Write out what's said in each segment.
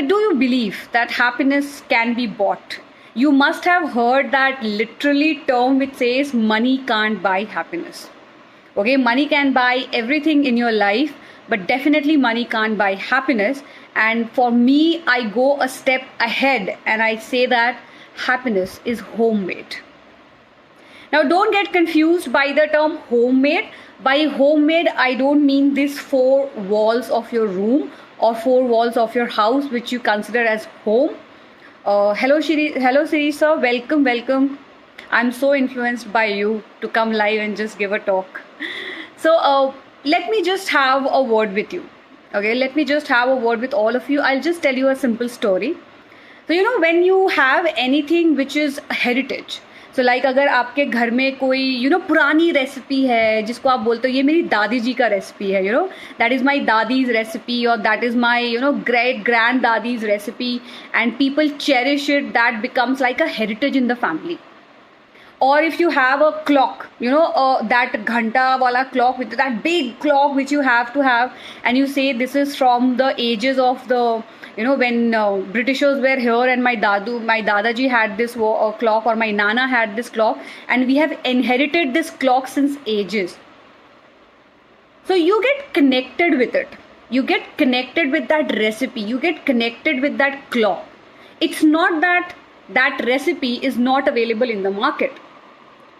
Do you believe that happiness can be bought? You must have heard that literally term which says money can't buy happiness. Okay, money can buy everything in your life, but definitely money can't buy happiness. And for me, I go a step ahead and I say that happiness is homemade. Now, don't get confused by the term homemade. By homemade, I don't mean these four walls of your room or four walls of your house, which you consider as home. Hello, Shiri sir. Welcome, welcome. I'm so influenced by you to come live and just give a talk. So, let me just have a word with you. Okay, let me just have a word with all of you. I'll just tell you a simple story. So, when you have anything which is heritage, so like अगर आपके घर में कोई पुरानी recipe है जिसको आप बोलते हो ये मेरी दादी जी का रेसिपी है, that is my dadi's recipe और that is my great grand dadi's recipe and people cherish it, that becomes like a heritage in the family. Or if you have a clock, that ghanta wala clock, with that big clock which you have to have, and you say this is from the ages of the, when Britishers were here and my dadaji had this clock, or my nana had this clock, and we have inherited this clock since ages. So you get connected with it. You get connected with that recipe. You get connected with that clock. It's not that that recipe is not available in the market.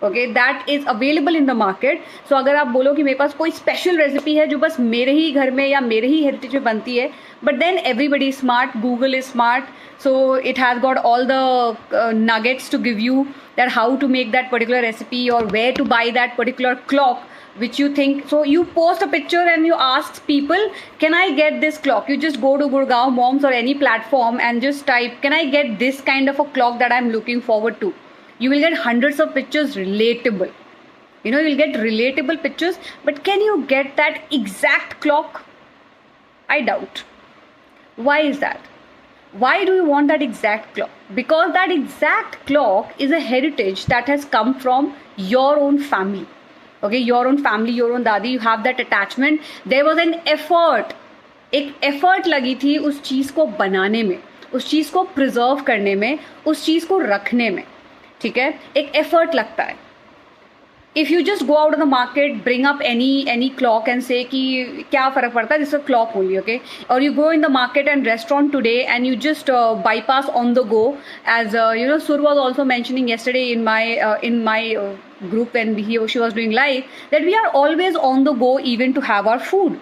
Okay, that is available in the market. So अगर आप बोलो कि मेरे पास कोई special recipe है जो बस मेरे ही घर में या मेरे ही हेरिटेज में बनती है, but then everybody is smart, Google is smart, so it has got all the nuggets to give you that how to make that particular recipe or where to buy that particular clock which you think. So you post a picture and you ask people, can I get this clock? You just go to Gurgaon Moms or any platform and just type, can I get this kind of a clock that I'm looking forward to? You will get hundreds of pictures relatable. You'll get relatable pictures, but can you get that exact clock? I doubt. Why is that? Why do you want that exact clock? Because that exact clock is a heritage that has come from your own family. Okay, your own family, your own dadi, you have that attachment. There was an effort. एक effort लगी थी उस चीज़ को बनाने में, उस चीज़ को preserve करने में, उस चीज़ को रखने में. ठीक है, एक एफर्ट लगता है. If you just go out of the market, bring up any clock and say कि क्या फ़र्क पड़ता है, this a clock only. Okay, और you go in the market and restaurant today and you just bypass on the go, as Sur was also mentioning yesterday in my group when she was doing live, that we are always on the go even to have our food.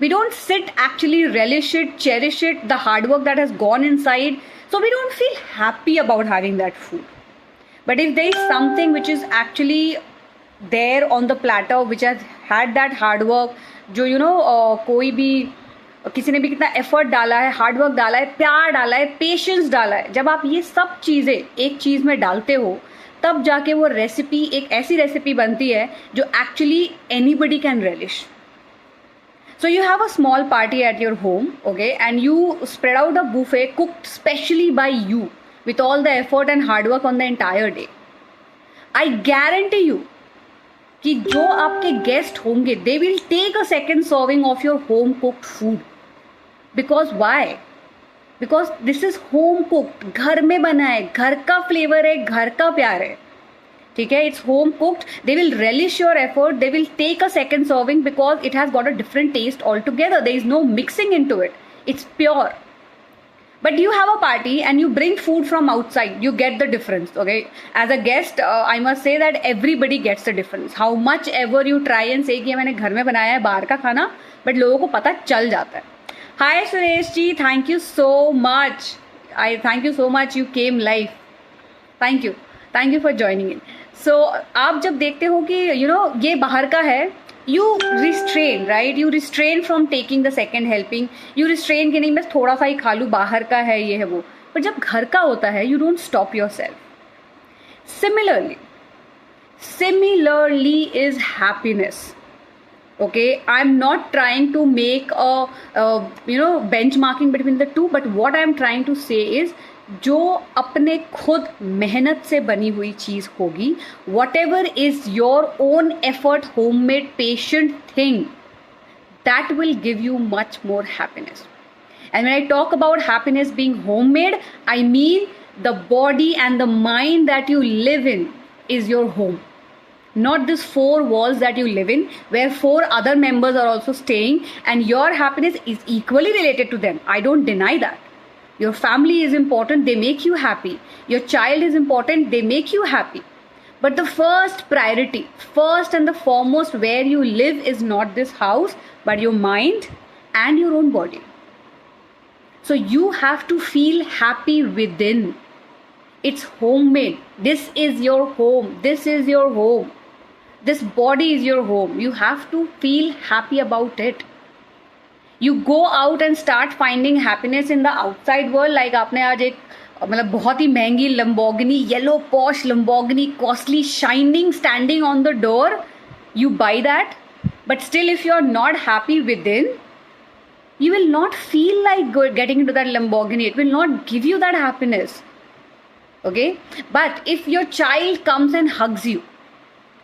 We don't sit, actually relish it, cherish it, the hard work that has gone inside, so we don't feel happy about having that food. But if there is something which is actually there on the platter, which has had that hard work, जो कोई भी किसी ने भी कितना effort डाला है, hard work डाला है, प्यार डाला है, पेशेंस डाला है, जब आप ये सब चीज़ें एक चीज़ में डालते हो, तब जाके वो रेसिपी एक ऐसी रेसिपी बनती है जो actually anybody can relish. So you have a small party at your home, okay, and you spread out a buffet cooked specially by you, with all the effort and hard work on the entire day. I guarantee you कि जो आपके guest होंगे, they will take a second serving of your home cooked food. Because why? Because this is home cooked. घर में बना है, घर का फ्लेवर है, घर का प्यार है. ठीक है, it's home cooked. They will relish your effort. They will take a second serving because it has got a different taste altogether. There is no mixing into it. It's pure. But you have a party and you bring food from outside, you get the difference. Okay, as a guest, I must say that everybody gets the difference. How much ever you try and say कि मैंने घर में बनाया है बाहर का खाना, but लोगों को पता चल जाता है. Hi Suresh ji, thank you so much. Thank you so much. You came live. Thank you for joining in. So आप जब देखते हो कि ये बाहर का है, you restrain, right? You restrain from taking the second helping. You restrain कि नहीं मैं थोड़ा सा ही खा लूँ, बाहर का है, ये है वो. पर जब घर का होता है, you don't stop yourself. Similarly is happiness. Okay, I'm not trying to make a benchmarking between the two, but what I'm trying to say is जो अपने खुद मेहनत से बनी हुई चीज़ होगी, whatever is your own effort, homemade, patient thing, that will give you much more happiness. And when I talk about happiness being homemade, I mean the body and the mind that you live in is your home. Not this four walls that you live in, where four other members are also staying, and your happiness is equally related to them. I don't deny that. Your family is important, they make you happy. Your child is important, they make you happy. But the first priority, first and the foremost, where you live is not this house, but your mind and your own body. So you have to feel happy within. It's homemade. This is your home. This is your home. This body is your home. You have to feel happy about it. You go out and start finding happiness in the outside world. Like आपने आज एक मतलब बहुत ही महंगी Lamborghini, yellow posh Lamborghini, costly, shining, standing on the door. You buy that, but still if you're not happy within, you will not feel like getting into that Lamborghini. It will not give you that happiness. Okay? But if your child comes and hugs you,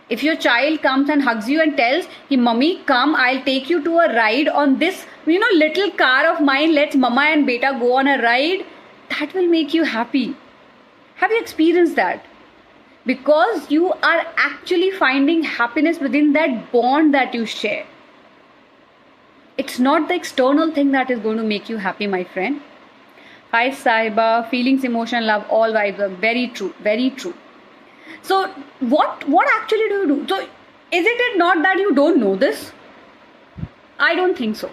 if your child comes and hugs you and tells, "Hey, Mummy, come, I'll take you to a ride on this, little car of mine. Let's mama and beta go on a ride." That will make you happy. Have you experienced that? Because you are actually finding happiness within that bond that you share. It's not the external thing that is going to make you happy, my friend. Hi, Saiba. Feelings, emotion, love, all vibes are very true. Very true. So what actually do you do? So is it not that you don't know this? I don't think so.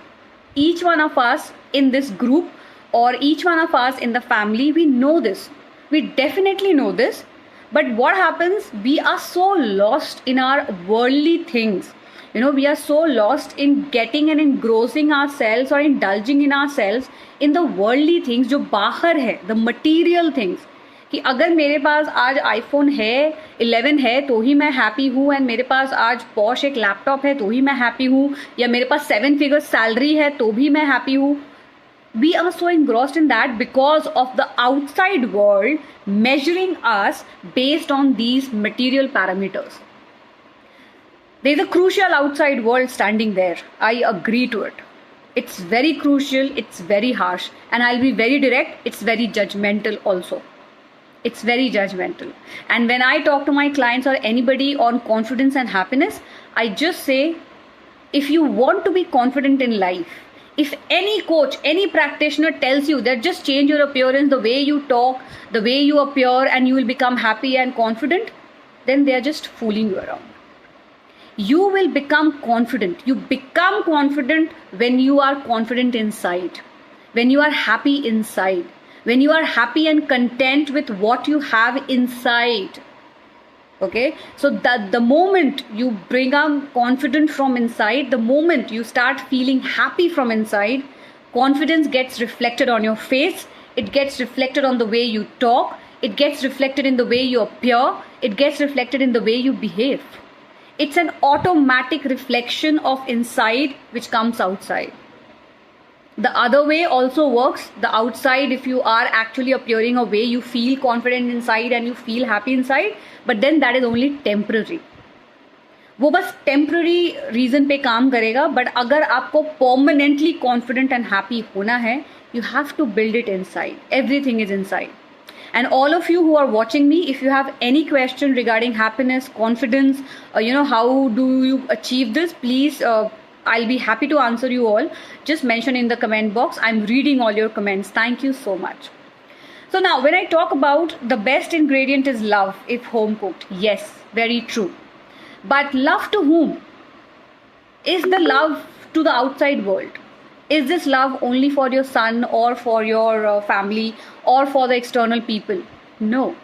Each one of us in this group or each one of us in the family, we know this. We definitely know this. But what happens? We are so lost in our worldly things. We are so lost in getting and engrossing ourselves or indulging in ourselves in the worldly things जो बाहर है, the material things. कि अगर मेरे पास आज iPhone है 11 है तो ही मैं हैप्पी हूँ, एंड मेरे पास आज पॉश एक लैपटॉप है तो ही मैं हैप्पी हूँ, या मेरे पास 7 figure सैलरी है तो भी मैं हैप्पी हूँ. We are so engrossed in that because of the outside world measuring us based on these material parameters. There is a crucial outside world standing there. I agree to it. It's very crucial, it's very harsh, and I'll be very direct, it's very judgmental also. It's very judgmental. And when I talk to my clients or anybody on confidence and happiness, I just say, if you want to be confident in life, if any coach, any practitioner tells you that just change your appearance, the way you talk, the way you appear, and you will become happy and confident, then they are just fooling you around. You will become confident. You become confident when you are confident inside, when you are happy inside, when you are happy and content with what you have inside. Okay, so that the moment you bring out confident from inside, the moment you start feeling happy from inside, confidence gets reflected on your face, it gets reflected on the way you talk, it gets reflected in the way you appear, it gets reflected in the way you behave. It's an automatic reflection of inside which comes outside. The other way also works. The outside, if you are actually appearing a way, you feel confident inside and you feel happy inside, but then that is only temporary. वो बस temporary reason पे काम करेगा, but अगर आपको permanently confident and happy होना है, you have to build it inside. Everything is inside. And all of you who are watching me, if you have any question regarding happiness, confidence, how do you achieve this, please, I'll be happy to answer you all. Just mention in the comment box. I'm reading all your comments. Thank you so much. So now, when I talk about the best ingredient is love if home cooked. Yes, very true. But love to whom? Is the love to the outside world? Is this love only for your son or for your family or for the external people? No.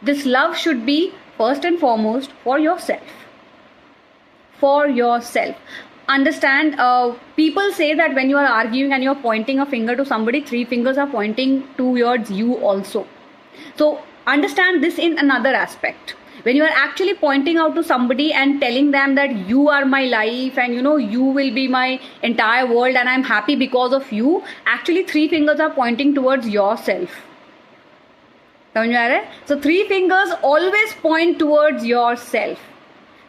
This love should be first and foremost for yourself. For yourself. Understand, people say that when you are arguing and you are pointing a finger to somebody, 3 fingers are pointing towards you also. So understand this in another aspect. When you are actually pointing out to somebody and telling them that you are my life and you will be my entire world and I'm happy because of you, actually 3 fingers are pointing towards yourself. So 3 fingers always point towards yourself.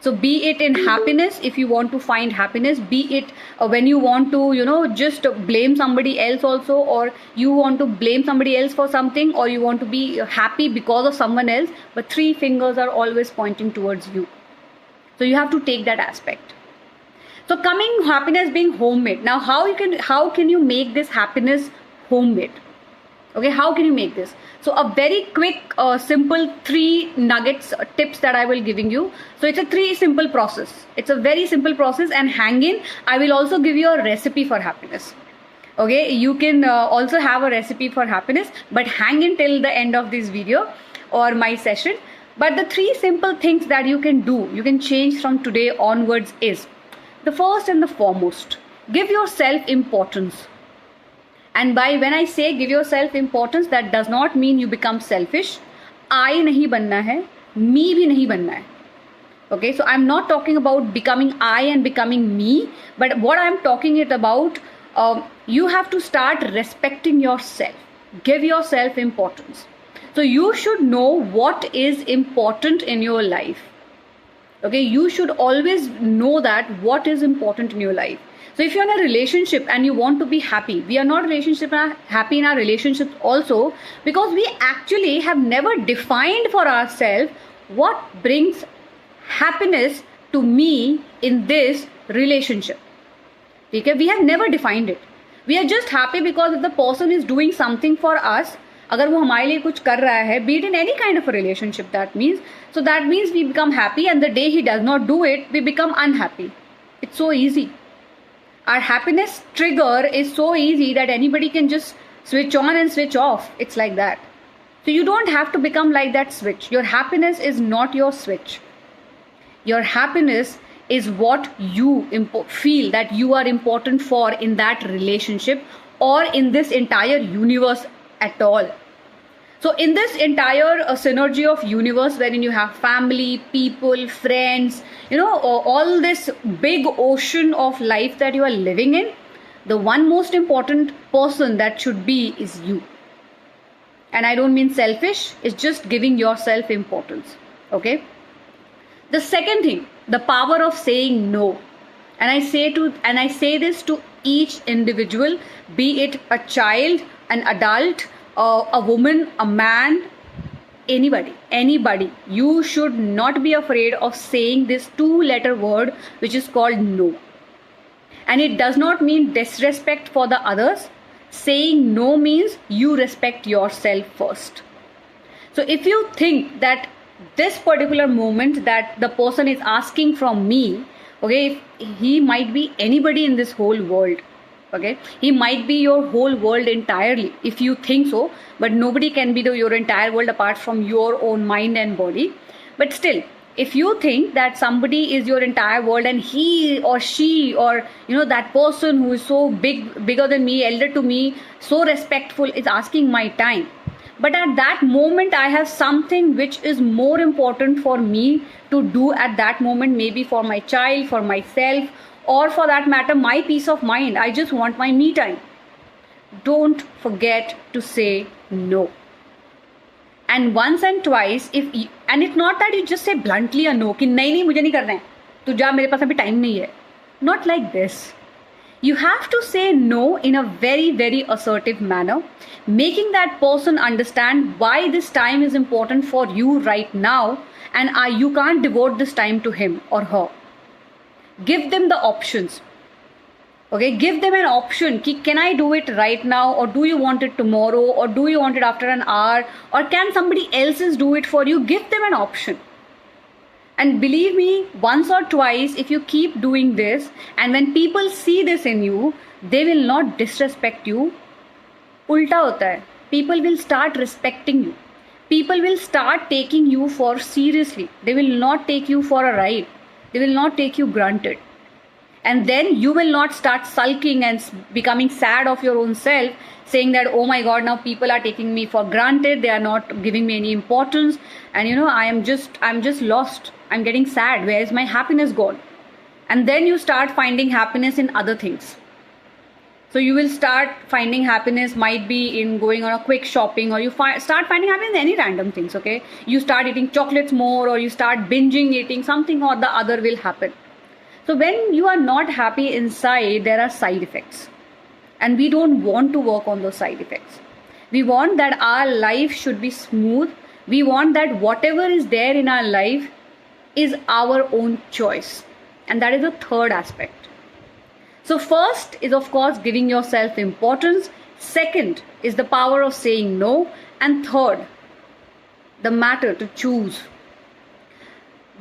So be it in happiness, if you want to find happiness, be it when you want to, just blame somebody else also, or you want to blame somebody else for something, or you want to be happy because of someone else, but three fingers are always pointing towards you. So you have to take that aspect. So coming happiness being homemade. Now how can you make this happiness homemade? Okay, how can you make this? So a very quick, simple 3 nuggets, tips that I will giving you. So it's a 3 simple process. It's a very simple process, and hang in. I will also give you a recipe for happiness. Okay, you can also have a recipe for happiness, but hang in till the end of this video or my session. But the 3 simple things that you can do, you can change from today onwards is, the first and the foremost, give yourself importance. And by when I say give yourself importance, that does not mean you become selfish. I nahi banna hai, me bhi nahi banna hai. Okay, so I'm not talking about becoming I and becoming me, but what I'm talking it about, you have to start respecting yourself. Give yourself importance. So you should know what is important in your life. Okay, you should always know that what is important in your life. So if you're in a relationship and you want to be happy, we are not happy in our relationships also, because we actually have never defined for ourselves what brings happiness to me in this relationship. Okay, we have never defined it. We are just happy because if the person is doing something for us, अगर वो हमारे लिए कुछ कर रहा है, be it in any kind of a relationship, that means we become happy, and the day he does not do it, we become unhappy. It's so easy. Our happiness trigger is so easy that anybody can just switch on and switch off. It's like that. So you don't have to become like that switch. Your happiness is not your switch. Your happiness is what you feel that you are important for in that relationship or in this entire universe at all. So in this entire synergy of universe, wherein you have family, people, friends, all this big ocean of life that you are living in, the one most important person that should be is you. And I don't mean selfish, it's just giving yourself importance. Okay. The second thing, the power of saying no. And I say this to each individual, be it a child, an adult, a woman, a man, anybody. You should not be afraid of saying this 2-letter word, which is called no. And it does not mean disrespect for the others. Saying no means you respect yourself first. So if you think that this particular moment that the person is asking from me, okay, he might be anybody in this whole world. Okay, he might be your whole world entirely if you think so, but nobody can be your entire world apart from your own mind and body. But still, if you think that somebody is your entire world and he or she or that person who is so bigger than me, elder to me, so respectful, is asking my time, but at that moment I have something which is more important for me to do at that moment, maybe for my child, for myself, or for that matter my peace of mind. I just want my me time. Don't forget to say no. And once and twice, and it's not that you just say bluntly a no, कि नहीं मुझे नहीं करना है, तू जा, मेरे पास अभी time नहीं है. Not like this. You have to say no in a very, very assertive manner, making that person understand why this time is important for you right now, and you can't devote this time to him or her. Give them the options. Okay, give them an option. Can I do it right now, or do you want it tomorrow, or do you want it after an hour, or can somebody else do it for you? Give them an option. And believe me, once or twice, if you keep doing this, and when people see this in you, they will not disrespect you. Ulta hota hai. People will start respecting you. People will start taking you for seriously. They will not take you for a ride. They will not take you granted. And then you will not start sulking and becoming sad of your own self, saying that, oh my God, now people are taking me for granted. They are not giving me any importance. And I'm just lost. I'm getting sad. Where is my happiness gone? And then you start finding happiness in other things. So you will start finding happiness, might be in going on a quick shopping, or you start finding happiness in any random things, okay? You start eating chocolates more, or you start binging eating, something or the other will happen. So when you are not happy inside, there are side effects. And we don't want to work on those side effects. We want that our life should be smooth. We want that whatever is there in our life is our own choice. And that is the third aspect. So first is, of course, giving yourself importance. Second is the power of saying no. And third, the matter to choose.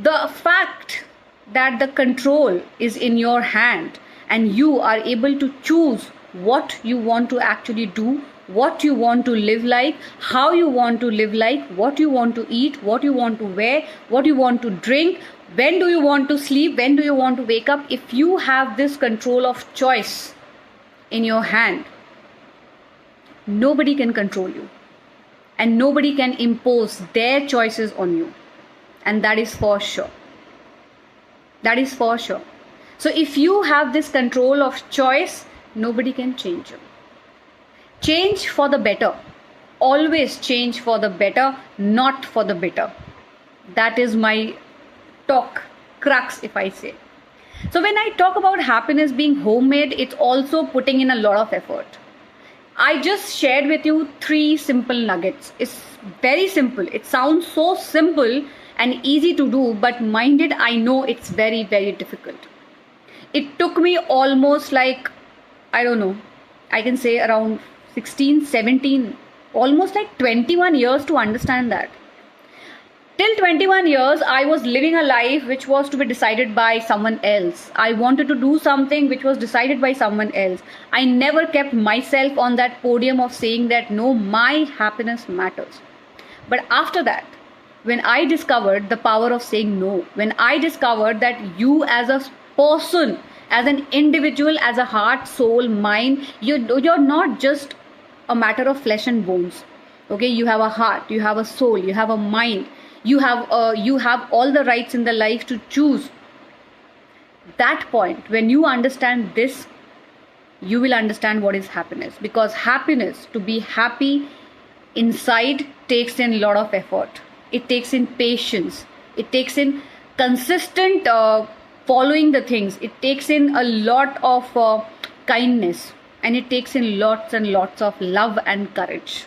The fact that the control is in your hand and you are able to choose what you want to actually do, what you want to live like, how you want to live like, what you want to eat, what you want to wear, what you want to drink, when do you want to sleep, when do you want to wake up. If you have this control of choice in your hand, nobody can control you and nobody can impose their choices on you. And that is for sure. That is for sure. So if you have this control of choice, nobody can change you. Change for the better. Always change for the better, not for the bitter. That is my talk crux, if I say. So when I talk about happiness being homemade, it's also putting in a lot of effort. I just shared with you 3 simple nuggets. It's very simple. It sounds so simple and easy to do, but mind it, I know it's very, very difficult. It took me almost like, I don't know, I can say around 16, 17, almost like 21 years to understand that. Till 21 years, I was living a life which was to be decided by someone else. I wanted to do something which was decided by someone else. I never kept myself on that podium of saying that no, my happiness matters. But after that, when I discovered the power of saying no, when I discovered that you as a person, as an individual, as a heart, soul, mind, you're not just a matter of flesh and bones. Okay, you have a heart, you have a soul, you have a mind, you have all the rights in the life to choose. That point, when you understand this, you will understand what is happiness. Because happiness, to be happy inside, takes in a lot of effort. It takes in patience. It takes in consistent following the things. It takes in a lot of kindness, and it takes in lots and lots of love and courage.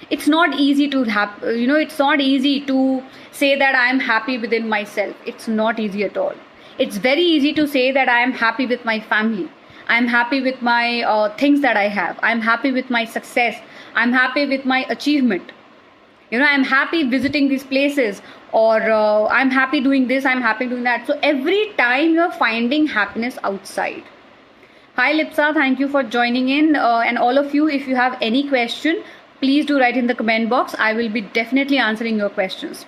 It's not easy to it's not easy to say that I am happy within myself. It's not easy at all. It's very easy to say that I am happy with my family. I'm happy with my things that I have. I'm happy with my success. I'm happy with my achievement. I'm happy visiting these places, or I'm happy doing this, I'm happy doing that. So every time you're finding happiness outside. Hi Lipsa, thank you for joining in. And all of you, if you have any question, please do write in the comment box. I will be definitely answering your questions.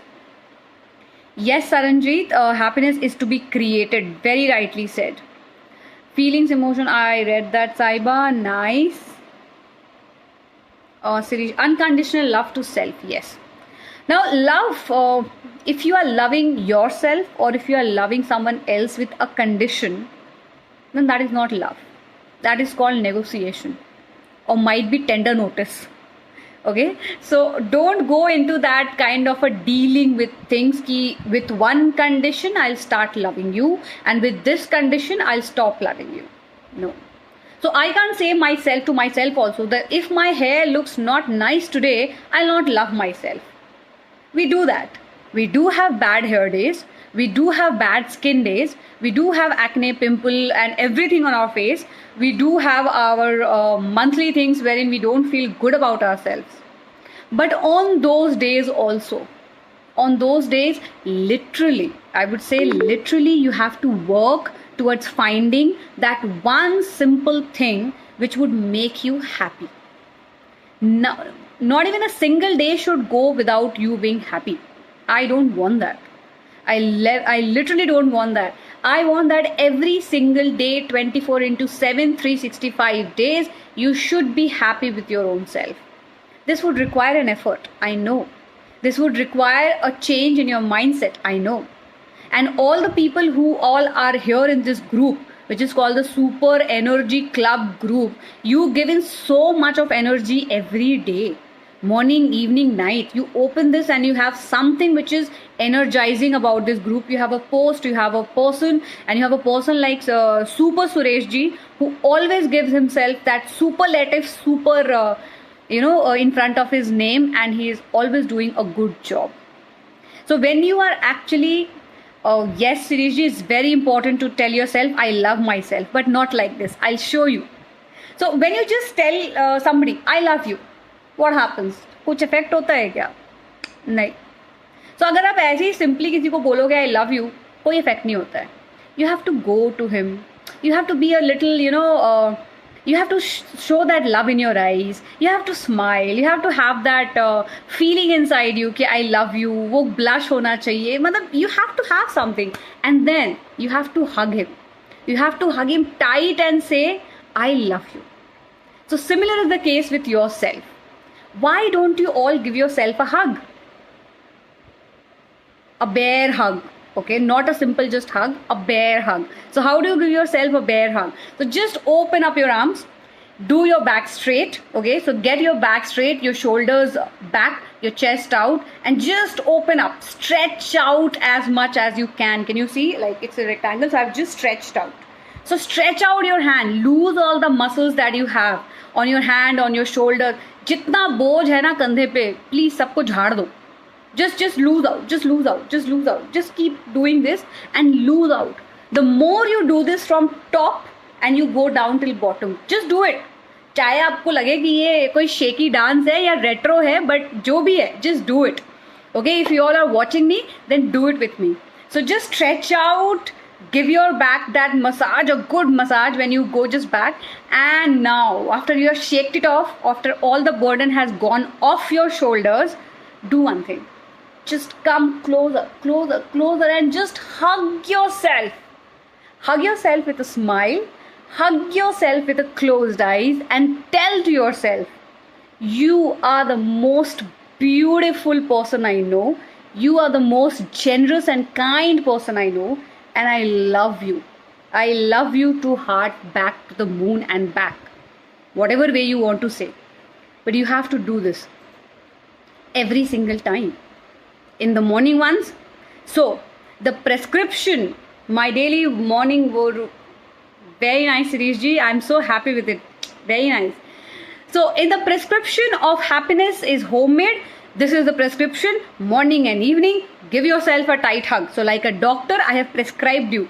Yes, Saranjeet, happiness is to be created. Very rightly said. Feelings, emotion, I read that, Saiba. Nice. Sirish, unconditional love to self. Yes. Now, love, if you are loving yourself or if you are loving someone else with a condition, then that is not love. That is called negotiation, or might be tender notice. Okay, so don't go into that kind of a dealing with things with one condition I'll start loving you, and with this condition I'll stop loving you. No. So I can't say myself to myself also that if my hair looks not nice today, I'll not love myself. We do that. We do have bad hair days. We do have bad skin days. We do have acne, pimple and everything on our face. We do have our monthly things wherein we don't feel good about ourselves. But on those days also, on those days, literally, I would say literally, you have to work towards finding that one simple thing which would make you happy. Now, not even a single day should go without you being happy. I don't want that. I literally don't want that. I want that every single day, 24/7, 365 days, you should be happy with your own self. This would require an effort, I know. This would require a change in your mindset, I know. And all the people who all are here in this group, which is called the Super Energy Club group. You give in so much of energy every day, morning, evening, night. You open this and you have something which is energizing about this group. You have a post, you have a person, and you have a person like Super Suresh ji, who always gives himself that superlative super in front of his name, and he is always doing a good job. So when you are actually yes, Siriji, it's very important to tell yourself, I love myself, but not like this. I'll show you. So when you just tell somebody, I love you, what happens? कुछ effect होता है क्या? नहीं. So अगर आप ऐसे ही simply किसी को बोलोगे I love you, कोई इफेक्ट नहीं होता है. You have to go to him. You have to be a little, you have to show that love in your eyes. You have to smile. You have to have that feeling inside you कि I love you. वो blush होना चाहिए. मतलब you have to have something. And then you have to hug him. You have to hug him tight and say, I love you. So similar is the case with yourself. Why don't you all give yourself a hug? A bear hug. Okay, not a simple just hug, a bear hug. So how do you give yourself a bear hug? So just open up your arms, do your back straight. Okay, so get your back straight, your shoulders back, your chest out, and just open up. Stretch out as much as you can. Can you see? Like it's a rectangle, so I've just stretched out. So stretch out your hand, lose all the muscles that you have on your hand, on your shoulder. जितना बोझ है ना कंधे पे, please सबको झाड़ दो. Just lose out, just lose out, just lose out. Just keep doing this and lose out. The more you do this from top and you go down till bottom, just do it. चाहे आपको लगे कि ये कोई shaky dance है या retro है, but जो भी है, just do it. Okay, if you all are watching me, then do it with me. So just stretch out, give your back that massage, a good massage when you go just back. And now, after you have shaked it off, after all the burden has gone off your shoulders, do one thing. Just come closer, closer, closer, and just hug yourself. Hug yourself with a smile. Hug yourself with a closed eyes and tell to yourself, you are the most beautiful person I know. You are the most generous and kind person I know. And I love you. I love you to heart, back to the moon and back. Whatever way you want to say. But you have to do this every single time. In the morning ones. So the prescription, my daily morning were very nice, Sirish ji. I'm so happy with it. Very nice. So in the prescription of happiness is homemade. This is the prescription, morning and evening. Give yourself a tight hug. So like a doctor, I have prescribed you.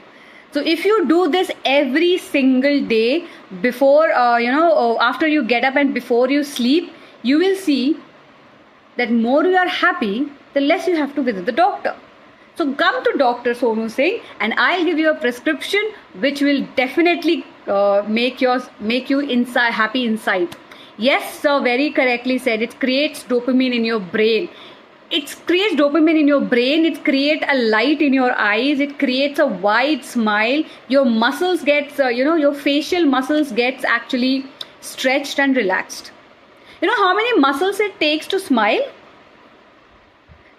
So if you do this every single day before, after you get up and before you sleep, you will see that more you are happy, the less you have to visit the doctor. So come to Dr. Sonu Singh and I'll give you a prescription which will definitely make you inside happy inside. Yes, sir, very correctly said. It creates dopamine in your brain. It creates dopamine in your brain. It creates a light in your eyes. It creates a wide smile. Your muscles gets, your facial muscles gets actually stretched and relaxed. You know how many muscles it takes to smile?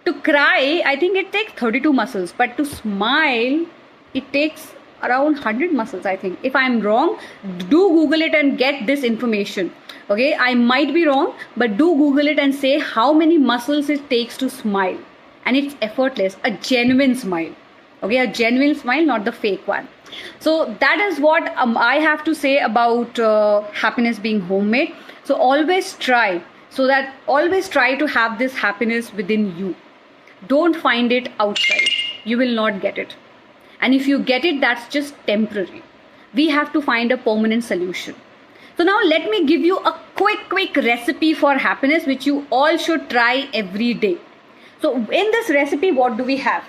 To cry, I think it takes 32 muscles. But to smile, it takes around 100 muscles, I think. If I'm wrong, do Google it and get this information. Okay, I might be wrong, but do Google it and say how many muscles it takes to smile. And it's effortless, a genuine smile. Okay, a genuine smile, not the fake one. So that is what I have to say about happiness being homemade. So always try to have this happiness within you. Don't find it outside. You will not get it. And if you get it, that's just temporary. We have to find a permanent solution. So now let me give you a quick recipe for happiness which you all should try every day. So in this recipe, what do we have?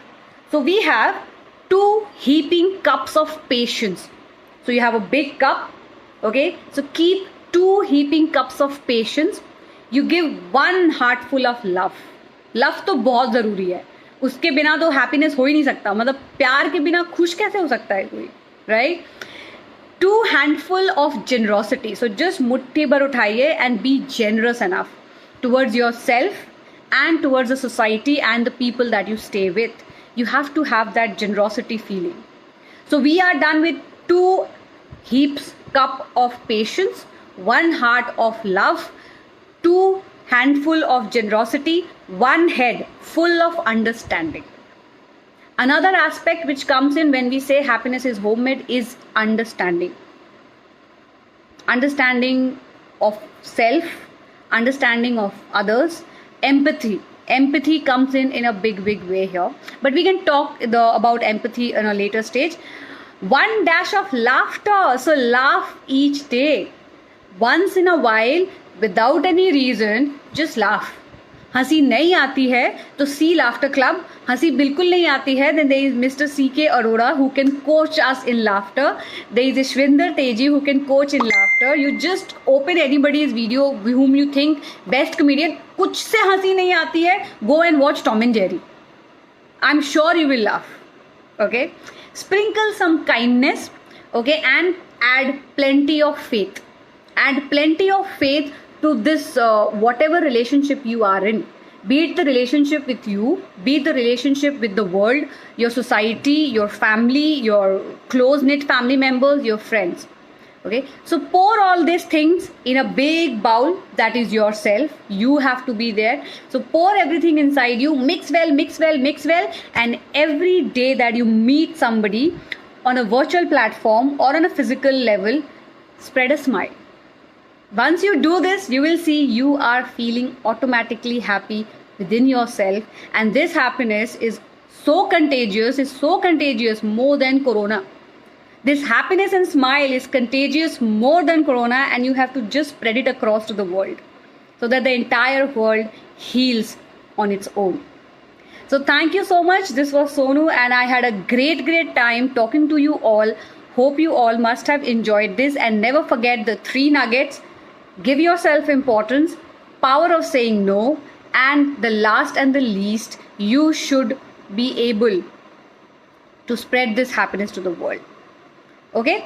So we have 2 heaping cups of patience. So you have a big cup. Okay. So keep 2 heaping cups of patience. You give 1 heartful of love. Love तो बहुत ज़रूरी है. उसके बिना तो happiness हो ही नहीं सकता. मतलब प्यार के बिना खुश कैसे हो सकता है कोई, right? 2 handful of generosity. So just मुट्ठी भर उठाइए and be generous enough towards yourself and towards the society and the people that you stay with. You have to have that generosity feeling. So we are done with 2 heaps cup of patience, 1 heart of love, 2 handful of generosity, 1 head full of understanding. Another aspect which comes in when we say happiness is homemade is understanding. Understanding of self, understanding of others, empathy. Empathy comes in a big way here, but we can talk about empathy in a later stage. 1 dash of laughter, so laugh each day. Once in a while, without any reason, just laugh. हंसी नहीं आती है तो सी laughter club. हंसी बिल्कुल नहीं आती है then there is Mr. C.K. Arora who can coach us in laughter. There is Ishwinder Teji who can coach in laughter. You just open anybody's video whom you think best comedian, कुछ से हंसी नहीं आती है, go and watch Tom and Jerry. I'm sure you will laugh. Okay, sprinkle some kindness, okay, and add plenty of faith. Add plenty of faith to this whatever relationship you are in, be it the relationship with you, be it the relationship with the world, your society, your family, your close knit family members, your friends. Okay, so pour all these things in a big bowl, that is yourself. You have to be there, so pour everything inside you, mix well, mix well, mix well, and every day that you meet somebody on a virtual platform or on a physical level, spread a smile. Once you do this, you will see you are feeling automatically happy within yourself, and this happiness is so contagious more than corona. This happiness and smile is contagious more than corona, and you have to just spread it across to the world so that the entire world heals on its own. So thank you so much. This was Sonu, and I had a great time talking to you all. Hope you all must have enjoyed this, and never forget the 3 nuggets. Give yourself importance, power of saying no, and the last and the least, you should be able to spread this happiness to the world. Okay?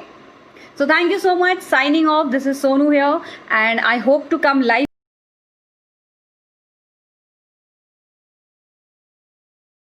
So thank you so much. Signing off. This is Sonu here, and I hope to come live